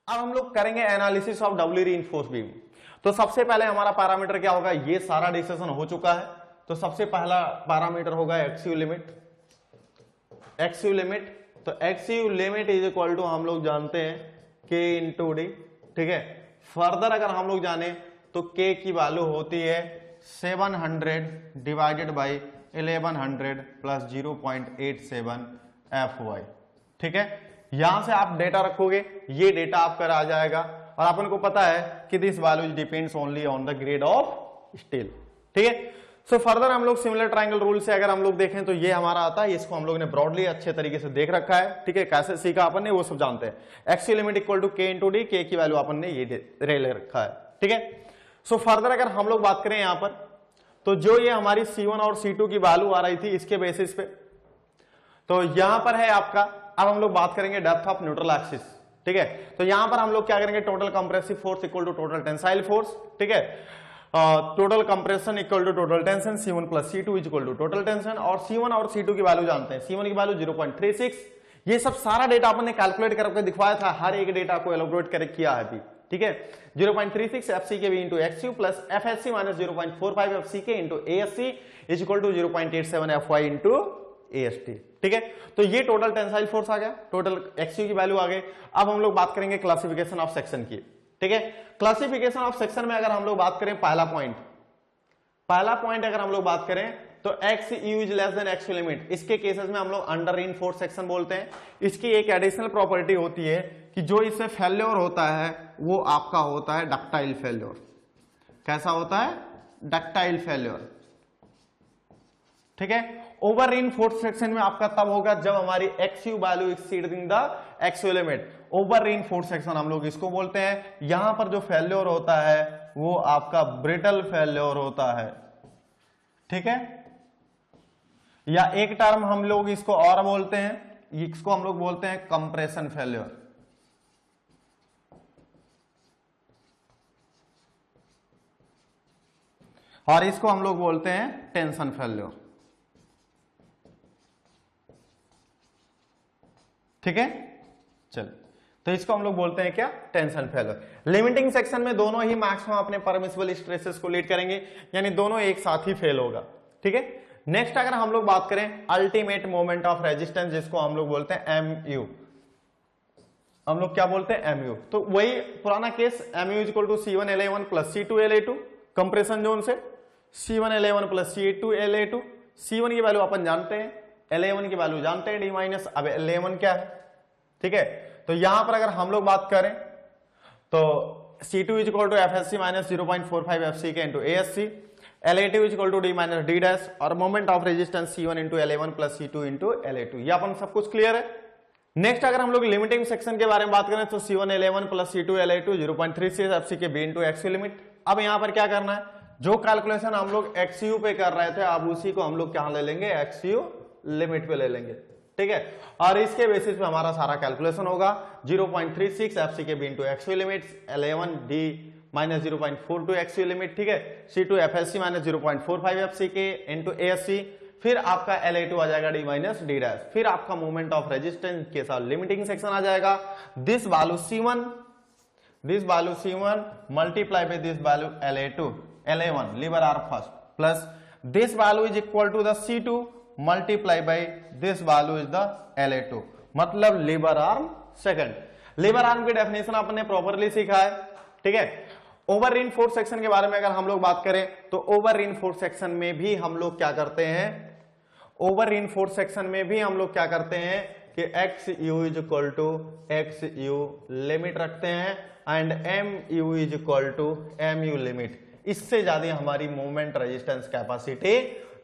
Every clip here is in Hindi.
अब हम लोग करेंगे analysis of Dabali reinforce beam. तो सबसे पहले हमारा पैरामीटर क्या होगा, ये सारा डिस्कशन हो चुका है। तो सबसे पहला पैरामीटर होगा एक्सयू लिमिट। एक्सयू लिमिट, तो एक्सयू लिमिट इज इक्वल टू हम लोग जानते हैं k इंटू डी, ठीक है। फर्दर अगर हम लोग जाने तो k की वैल्यू होती है 700 डिवाइडेड बाई 1100 प्लस 0.87 FY, ठीक है। यहां से आप डेटा रखोगे, ये डेटा आपका आ जाएगा। और अपन को पता है कि this value depends only on the grade of steel, ठीक है। सो फर्दर हम लोग सिमिलर ट्रायंगल रूल से अगर हम लोग देखें तो ये हमारा आता है, इसको हम लोग ने ब्रॉडली अच्छे तरीके से देख रखा है, ठीक है। कैसे सीखा अपन ने वो सब जानते हैं। एक्स लिमिट इक्वल टू के इंटू डी, के की वैल्यू अपन ने ये ले रखा है, ठीक है। सो फर्दर अगर हम लोग बात करें यहां पर, तो जो ये हमारी C1 और C2 की वैल्यू आ रही थी इसके बेसिस पे, तो यहां पर है आपका, अब हम लोग बात करेंगे डेप्थ ऑफ न्यूट्रल एक्सिस, ठीक है। तो यहां पर हम लोग क्या करेंगे, total compressive force equal to total tensile force, ठीक है। Total compression equal to total tension, C1 plus C2 equal to total tension. और C1 और C2 की वैल्यू जानते हैं, C1 की वैल्यू 0.36। ये सब सारा डेटा अपन ने कैलकुलेट करके दिखवाया था, हर एक डेटा को एलोबरेट करके किया है अभी, ठीक है। 0.36 FCKB into XU plus FSC minus 0.45 FCK into ASC is equal to 0.87 FY into AST, ठीक है। तो ये टोटल टेंसाइल फोर्स आ गया, टोटल XU की वैल्यू आ गई। अब हम लोग बात करेंगे क्लासिफिकेशन ऑफ सेक्शन की, ठीक है। क्लासिफिकेशन ऑफ सेक्शन में अगर हम लोग बात करें, पहला पॉइंट अगर हम लोग बात करें तो XU is less than x limit, इसके केसेस में हम लोग अंडर रीइंफोर्स्ड सेक्शन बोलते हैं। इसकी एक एडिशनल प्रॉपर्टी होती है कि जो इसमें फेल्योर होता है वो आपका होता है डक्टाइल फेल्योर। कैसा होता है, डक्टाइल फेल्योर, ठीक है। ओवर रीइंफोर्स्ड सेक्शन में आपका तब होगा जब हमारी XU value exceeding the एक्सयू limit. Over reinforced section हम लोग इसको बोलते हैं। यहां पर जो फेल्योर होता है वो आपका ब्रिटल फेल्योर होता है, ठीक है। या एक टर्म हम लोग इसको और बोलते हैं, इसको हम लोग बोलते हैं कंप्रेशन फेल्योर। और इसको हम लोग बोलते हैं टेंशन फेल्योर, ठीक है। चल, तो इसको हम लोग बोलते हैं क्या, टेंशन फेल्योर। लिमिटिंग सेक्शन में दोनों ही मैक्सिमम अपने परमिसिबल स्ट्रेसेस को लीड करेंगे, यानी दोनों एक साथ ही फेल होगा, ठीक है। नेक्स्ट अगर हम लोग बात करें अल्टीमेट मोमेंट ऑफ रेजिस्टेंस, जिसको हम लोग बोलते हैं MU, हम लोग क्या बोलते हैं MU। तो वही पुराना case, MU equal to C1 L1 plus C2 L2 compression zone से, C1 L1 plus C2 L2। C1 की वैल्यू अपन जानते हैं, L1 की वैल्यू जानते हैं D माइनस, अब L1 क्या है, ठीक है। तो यहां पर अगर हम लोग बात करें तो C2 is equal to FSC minus 0.45 FCK into ASC, L2 is equal to D minus D dash, और moment of resistance C1 into L1 plus C2 into L2। ये अपन सब कुछ क्लियर है। नेक्स्ट अगर हम लोग लिमिटिंग सेक्शन के बारे में बात करें तो C1 L1 plus C2 L2 0.36 FCK B into XU limit. अब यहां पर क्या करना है, जो कैलकुलेशन हम लोग XU पे कर रहे थे अब उसी को हम लोग क्या ले लेंगे, XU लिमिट पे ले लेंगे, ठीक है। और इसके बेसिस पे हमारा सारा कैलकुलेशन होगा 0.36 FCK B into XU limit, L1 D minus 0.42 XU limit, ठीक है। C2 FSC minus 0.45 FCK into ASC, फिर आपका L2 आ जाएगा D माइनस D डैश, फिर आपका मोमेंट ऑफ रेजिस्टेंस के साथ लिमिटिंग सेक्शन आ जाएगा। This value C1 multiply by this value L1 lever arm first, plus this value is equal to the C2 multiply by this value is the L2, मतलब lever arm second. Lever arm की डेफिनेशन आपने प्रॉपरली सीखा है, ठीक है। ओवर रीइंफोर्स्ड सेक्शन के बारे में अगर हम लोग बात करें तो ओवर रीइंफोर्स्ड सेक्शन में भी हम लोग क्या करते हैं, ओवर रीइंफोर्स्ड सेक्शन में भी हम लोग क्या करते हैं कि XU is equal to XU limit रखते हैं and MU is equal to MU limit. इससे ज्यादा हमारी मूवमेंट रेजिस्टेंस कैपेसिटी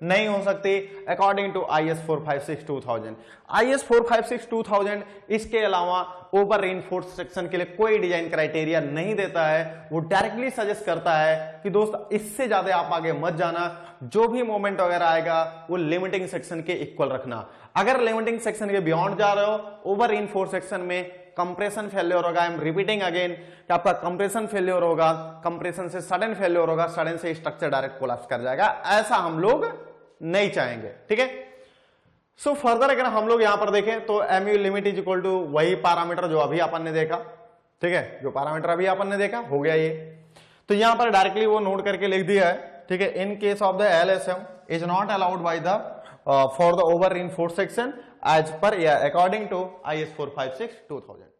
नहीं हो सकती अकॉर्डिंग टू IS 456-2000। IS 456-2000 इसके अलावा ओवर रीइंफोर्स्ड सेक्शन के लिए कोई डिजाइन क्राइटेरिया नहीं देता है। वो डायरेक्टली सजेस्ट करता है कि दोस्त इससे ज्यादा आप आगे मत जाना, जो भी मोमेंट वगैरह आएगा वो लिमिटिंग सेक्शन के इक्वल रखना। अगर लिमिटिंग सेक्शन के बियॉन्ड जा रहे हो, ओवर रीइंफोर्स्ड सेक्शन में कंप्रेशन फेल्योर होगा। आई एम रिपीटिंग अगेन कि आपका कंप्रेशन फेल्योर होगा, कंप्रेशन से सडन फेल्योर होगा, सडन से स्ट्रक्चर डायरेक्ट कोलैप्स कर जाएगा। ऐसा हम लोग नहीं चाहेंगे, ठीक है। सो फर्दर अगर हम लोग यहां पर देखें तो MU limit is equal to वही पैरामीटर जो अभी अपन ने देखा, ठीक है, जो पैरामीटर अभी अपन ने देखा हो गया ये। तो यहां पर डायरेक्टली वो नोट करके लिख दिया है, ठीक है, in case of the LSM is not allowed by the for the over reinforced section as per according to IS 456/2000।